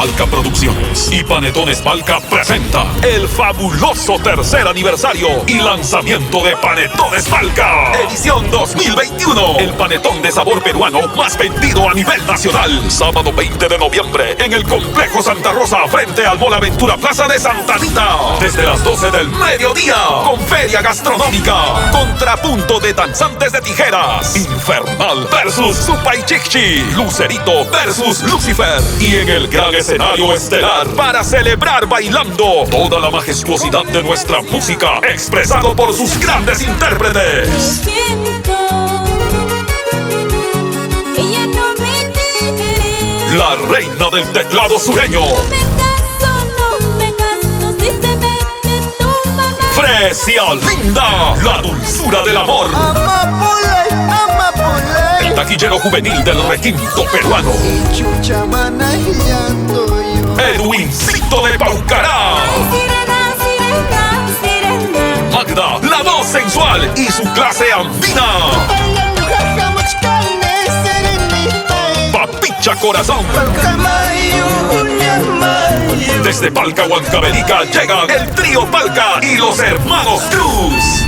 Palca Producciones y Panetones Palca presenta el fabuloso tercer aniversario y lanzamiento de Panetones Palca, edición 2021. El panetón de sabor peruano más vendido a nivel nacional. Sábado 20 de noviembre en el Complejo Santa Rosa, frente al Mall Aventura Plaza de Santa Rita. Desde las 12 del mediodía, con feria gastronómica, contrapunto de danzantes de tijeras, Infernal versus Supay Chichi, Lucerito versus Lucifer, y en el gran escenario estelar para celebrar bailando toda la majestuosidad de nuestra música, expresado por sus grandes intérpretes. La reina del teclado sureño, Fresia Linda, la dulzura del amor, el taquillero juvenil del requinto peruano, Edwincito de Paucará, Magda, la voz sensual y su clase andina, Papicha Corazón. Desde Palca Huancavelica llegan el trío Palca y los hermanos Cruz,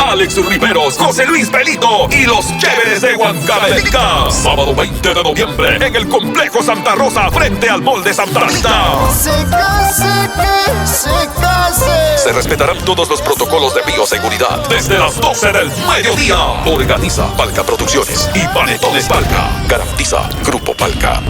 Alex Riveros, José Luis Pelito y los Chéveres de Huancavelica. Sábado 20 de noviembre en el Complejo Santa Rosa, frente al Mall de Santa Rita. Se respetarán todos los protocolos de bioseguridad desde las 12 del mediodía. Organiza Palca Producciones y Panetones Palca. Garantiza Grupo Palca.